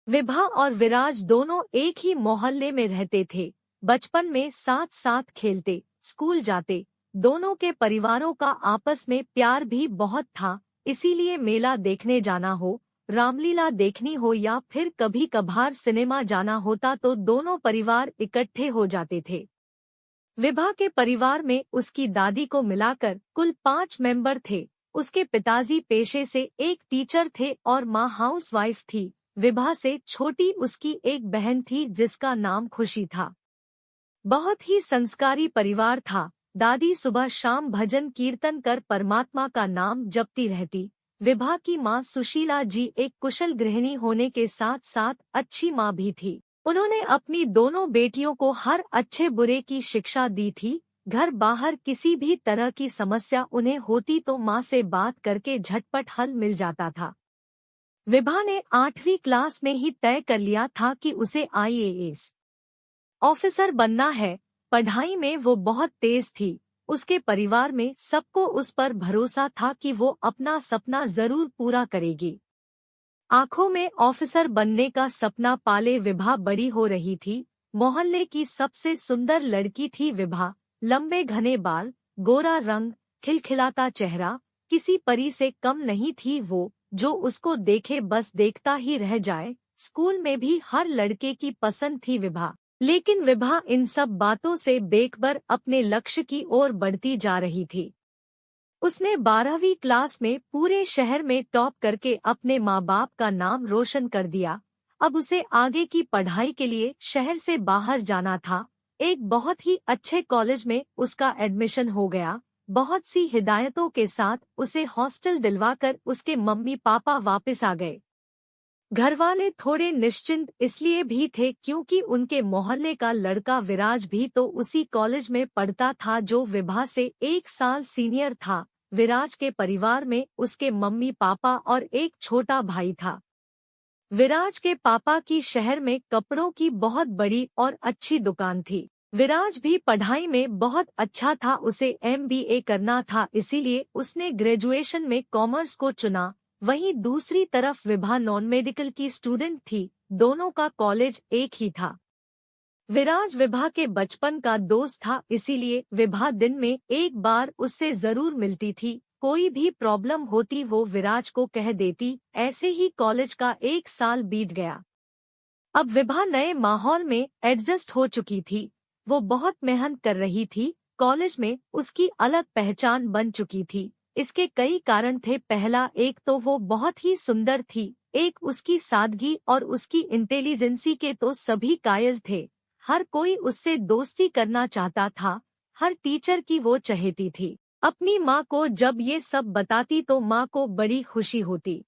विभा और विराज दोनों एक ही मोहल्ले में रहते थे। बचपन में साथ साथ खेलते, स्कूल जाते। दोनों के परिवारों का आपस में प्यार भी बहुत था, इसीलिए मेला देखने जाना हो, रामलीला देखनी हो या फिर कभी कभार सिनेमा जाना होता तो दोनों परिवार इकट्ठे हो जाते थे। विभा के परिवार में उसकी दादी को मिलाकर कुल 5 मेंबर थे। उसके पिताजी पेशे से एक टीचर थे और माँ हाउसवाइफ थी। विभा से छोटी उसकी एक बहन थी जिसका नाम खुशी था। बहुत ही संस्कारी परिवार था। दादी सुबह शाम भजन कीर्तन कर परमात्मा का नाम जपती रहती। विभा की माँ सुशीला जी एक कुशल गृहिणी होने के साथ साथ अच्छी माँ भी थी। उन्होंने अपनी दोनों बेटियों को हर अच्छे बुरे की शिक्षा दी थी। घर बाहर किसी भी तरह की समस्या उन्हें होती तो माँ से बात करके झटपट हल मिल जाता था। विभा ने 8वीं क्लास में ही तय कर लिया था कि उसे आईएएस ऑफिसर बनना है। पढ़ाई में वो बहुत तेज थी। उसके परिवार में सबको उस पर भरोसा था कि वो अपना सपना जरूर पूरा करेगी। आंखों में ऑफिसर बनने का सपना पाले विभा बड़ी हो रही थी। मोहल्ले की सबसे सुंदर लड़की थी विभा। लंबे घने बाल, गोरा रंग, खिलखिलाता चेहरा, किसी परी से कम नहीं थी वो। जो उसको देखे बस देखता ही रह जाए। स्कूल में भी हर लड़के की पसंद थी विभा। लेकिन विभा इन सब बातों से बेखबर अपने लक्ष्य की ओर बढ़ती जा रही थी। उसने 12वीं क्लास में पूरे शहर में टॉप करके अपने माँ बाप का नाम रोशन कर दिया। अब उसे आगे की पढ़ाई के लिए शहर से बाहर जाना था। एक बहुत ही अच्छे कॉलेज में उसका एडमिशन हो गया। बहुत सी हिदायतों के साथ उसे हॉस्टल दिलवाकर उसके मम्मी पापा वापस आ गए। घरवाले थोड़े निश्चिंत इसलिए भी थे क्योंकि उनके मोहल्ले का लड़का विराज भी तो उसी कॉलेज में पढ़ता था जो विभा से 1 साल सीनियर था। विराज के परिवार में उसके मम्मी पापा और एक छोटा भाई था। विराज के पापा की शहर में कपड़ों की बहुत बड़ी और अच्छी दुकान थी। विराज भी पढ़ाई में बहुत अच्छा था। उसे एमबीए करना था, इसीलिए उसने ग्रेजुएशन में कॉमर्स को चुना। वहीं दूसरी तरफ विभा नॉन मेडिकल की स्टूडेंट थी। दोनों का कॉलेज एक ही था। विराज विभा के बचपन का दोस्त था, इसीलिए विभा दिन में एक बार उससे जरूर मिलती थी। कोई भी प्रॉब्लम होती वो विराज को कह देती। ऐसे ही कॉलेज का 1 साल बीत गया। अब विभा नए माहौल में एडजस्ट हो चुकी थी। वो बहुत मेहनत कर रही थी। कॉलेज में उसकी अलग पहचान बन चुकी थी। इसके कई कारण थे। पहला, एक तो वो बहुत ही सुंदर थी। एक उसकी सादगी और उसकी इंटेलिजेंसी के तो सभी कायल थे। हर कोई उससे दोस्ती करना चाहता था। हर टीचर की वो चहेती थी। अपनी माँ को जब ये सब बताती तो माँ को बड़ी खुशी होती।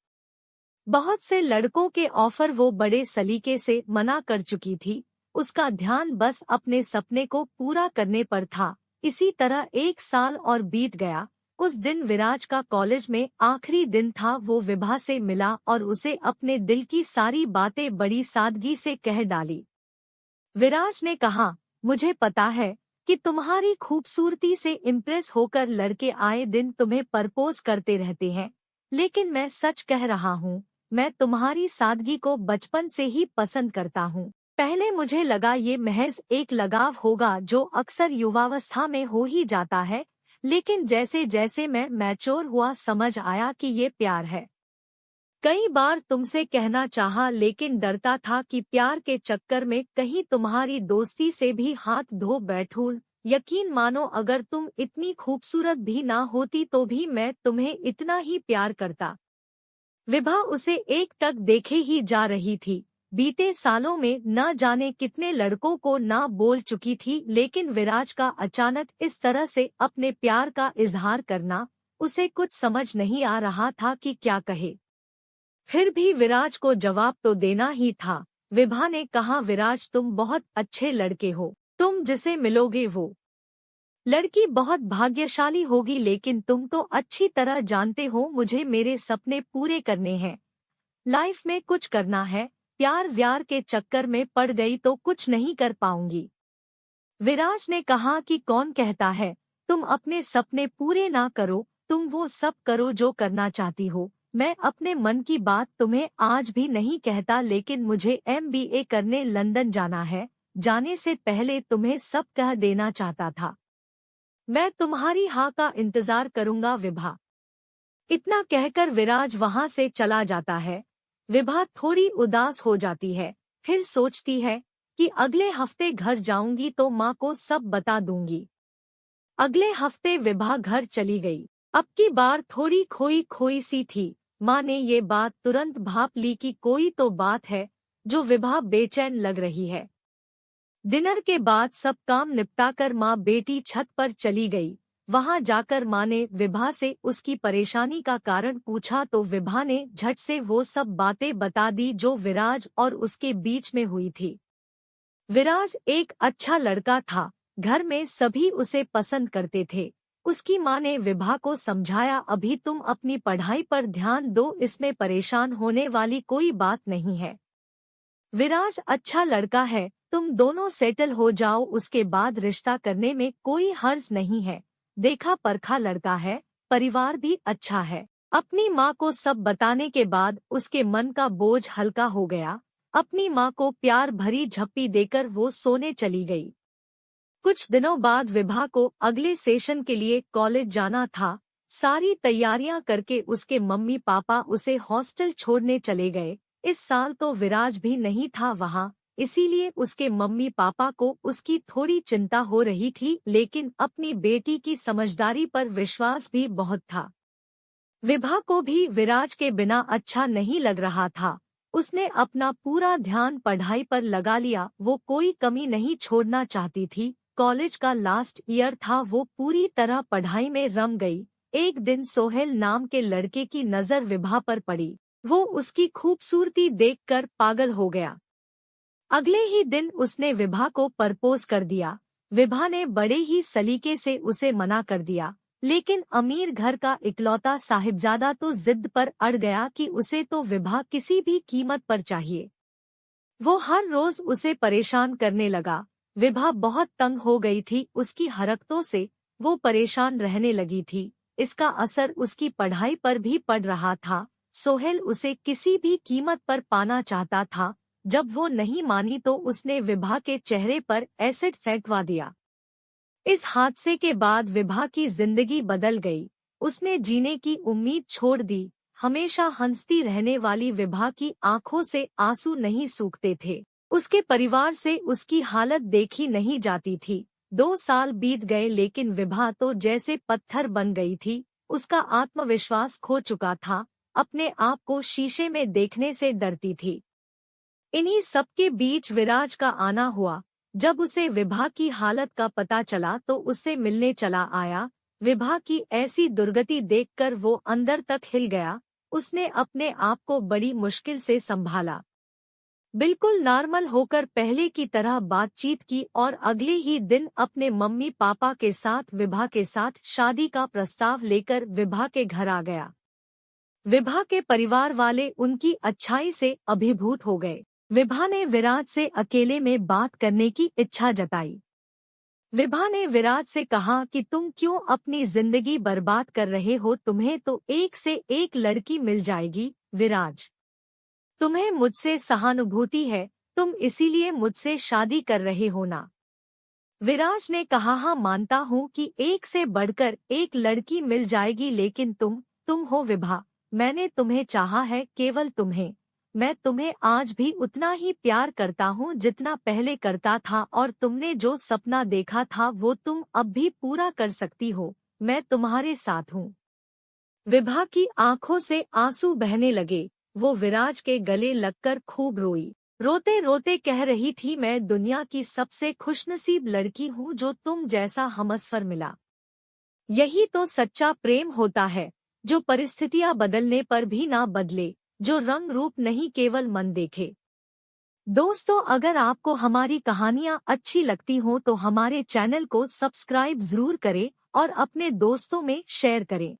बहुत से लड़कों के ऑफर वो बड़े सलीके से मना कर चुकी थी। उसका ध्यान बस अपने सपने को पूरा करने पर था। इसी तरह 1 साल और बीत गया। उस दिन विराज का कॉलेज में आखिरी दिन था। वो विभा से मिला और उसे अपने दिल की सारी बातें बड़ी सादगी से कह डाली। विराज ने कहा, मुझे पता है कि तुम्हारी खूबसूरती से इम्प्रेस होकर लड़के आए दिन तुम्हें प्रपोज करते रहते हैं, लेकिन मैं सच कह रहा हूँ, मैं तुम्हारी सादगी को बचपन से ही पसंद करता हूँ। पहले मुझे लगा ये महज एक लगाव होगा जो अक्सर युवावस्था में हो ही जाता है, लेकिन जैसे जैसे मैं मैच्योर हुआ समझ आया कि ये प्यार है। कई बार तुमसे कहना चाहा लेकिन डरता था कि प्यार के चक्कर में कहीं तुम्हारी दोस्ती से भी हाथ धो बैठूं। यकीन मानो अगर तुम इतनी खूबसूरत भी ना होती तो भी मैं तुम्हें इतना ही प्यार करता। विभा उसे एकटक देखे ही जा रही थी। बीते सालों में न जाने कितने लड़कों को ना बोल चुकी थी, लेकिन विराज का अचानक इस तरह से अपने प्यार का इजहार करना, उसे कुछ समझ नहीं आ रहा था कि क्या कहे। फिर भी विराज को जवाब तो देना ही था। विभा ने कहा, विराज तुम बहुत अच्छे लड़के हो। तुम जिसे मिलोगे वो लड़की बहुत भाग्यशाली होगी, लेकिन तुम तो अच्छी तरह जानते हो मुझे मेरे सपने पूरे करने हैं। लाइफ में कुछ करना है। प्यार व्यार के चक्कर में पड़ गई तो कुछ नहीं कर पाऊंगी। विराज ने कहा कि कौन कहता है तुम अपने सपने पूरे ना करो। तुम वो सब करो जो करना चाहती हो, मैं अपने मन की बात तुम्हें आज भी नहीं कहता, लेकिन मुझे MBA करने लंदन जाना है। जाने से पहले तुम्हें सब कह देना चाहता था। मैं तुम्हारी हाँ का इंतजार करूंगा विभा। इतना कहकर विराज वहां से चला जाता है। विभा थोड़ी उदास हो जाती है, फिर सोचती है कि अगले हफ्ते घर जाऊंगी तो माँ को सब बता दूंगी। अगले हफ्ते विभा घर चली गई। अब की बार थोड़ी खोई खोई सी थी। माँ ने ये बात तुरंत भाप ली कि कोई तो बात है जो विभा बेचैन लग रही है। डिनर के बाद सब काम निपटाकर माँ बेटी छत पर चली गई। वहां जाकर माँ ने विभा से उसकी परेशानी का कारण पूछा तो विभा ने झट से वो सब बातें बता दी जो विराज और उसके बीच में हुई थी। विराज एक अच्छा लड़का था, घर में सभी उसे पसंद करते थे। उसकी माँ ने विभा को समझाया, अभी तुम अपनी पढ़ाई पर ध्यान दो, इसमें परेशान होने वाली कोई बात नहीं है। विराज अच्छा लड़का है, तुम दोनों सेटल हो जाओ, उसके बाद रिश्ता करने में कोई हर्ज नहीं है। देखा परखा लड़का है, परिवार भी अच्छा है। अपनी माँ को सब बताने के बाद उसके मन का बोझ हल्का हो गया। अपनी माँ को प्यार भरी झप्पी देकर वो सोने चली गई। कुछ दिनों बाद विभा को अगले सेशन के लिए कॉलेज जाना था। सारी तैयारियां करके उसके मम्मी पापा उसे हॉस्टल छोड़ने चले गए। इस साल तो विराज भी नहीं था वहां, इसीलिए उसके मम्मी पापा को उसकी थोड़ी चिंता हो रही थी, लेकिन अपनी बेटी की समझदारी पर विश्वास भी बहुत था। विभा को भी विराज के बिना अच्छा नहीं लग रहा था। उसने अपना पूरा ध्यान पढ़ाई पर लगा लिया, वो कोई कमी नहीं छोड़ना चाहती थी। कॉलेज का लास्ट ईयर था, वो पूरी तरह पढ़ाई में रम गई। एक दिन सोहेल नाम के लड़के की नज़र विभा पर पड़ी। वो उसकी खूबसूरती देखकर पागल हो गया। अगले ही दिन उसने विभा को प्रपोज कर दिया। विभा ने बड़े ही सलीके से उसे मना कर दिया, लेकिन अमीर घर का इकलौता साहिबजादा तो जिद पर अड़ गया कि उसे तो विभा किसी भी कीमत पर चाहिए। वो हर रोज उसे परेशान करने लगा। विभा बहुत तंग हो गई थी उसकी हरकतों से, वो परेशान रहने लगी थी। इसका असर उसकी पढ़ाई पर भी पड़ रहा था। सोहेल उसे किसी भी कीमत पर पाना चाहता था। जब वो नहीं मानी तो उसने विभा के चेहरे पर एसिड फेंकवा दिया। इस हादसे के बाद विभा की जिंदगी बदल गई। उसने जीने की उम्मीद छोड़ दी। हमेशा हंसती रहने वाली विभा की आंखों से आंसू नहीं सूखते थे। उसके परिवार से उसकी हालत देखी नहीं जाती थी। 2 साल बीत गए, लेकिन विभा तो जैसे पत्थर बन गई थी। उसका आत्मविश्वास खो चुका था, अपने आप को शीशे में देखने से डरती थी। इन्हीं सबके बीच विराज का आना हुआ। जब उसे विभा की हालत का पता चला तो उससे मिलने चला आया। विभा की ऐसी दुर्गति देखकर वो अंदर तक हिल गया। उसने अपने आप को बड़ी मुश्किल से संभाला, बिल्कुल नॉर्मल होकर पहले की तरह बातचीत की और अगले ही दिन अपने मम्मी पापा के साथ विभा के साथ शादी का प्रस्ताव लेकर विभा के घर आ गया। विभा के परिवार वाले उनकी अच्छाई से अभिभूत हो गए। विभा ने विराज से अकेले में बात करने की इच्छा जताई। विभा ने विराज से कहा कि तुम क्यों अपनी जिंदगी बर्बाद कर रहे हो, तुम्हें तो एक से एक लड़की मिल जाएगी। विराज, तुम्हें मुझसे सहानुभूति है, तुम इसीलिए मुझसे शादी कर रहे हो ना? विराज ने कहा, हाँ मानता हूँ कि एक से बढ़कर एक लड़की मिल जाएगी, लेकिन तुम हो विभा। मैंने तुम्हें चाहा है, केवल तुम्हें। मैं तुम्हें आज भी उतना ही प्यार करता हूँ जितना पहले करता था, और तुमने जो सपना देखा था वो तुम अब भी पूरा कर सकती हो। मैं तुम्हारे साथ हूँ। विभा की आंखों से आंसू बहने लगे। वो विराज के गले लगकर खूब रोई। रोते रोते कह रही थी, मैं दुनिया की सबसे खुशनसीब लड़की हूँ जो तुम जैसा हमसफर मिला। यही तो सच्चा प्रेम होता है, जो परिस्थितियां बदलने पर भी ना बदले, जो रंग रूप नहीं केवल मन देखे। दोस्तों, अगर आपको हमारी कहानियाँ अच्छी लगती हों तो हमारे चैनल को सब्सक्राइब जरूर करें और अपने दोस्तों में शेयर करें।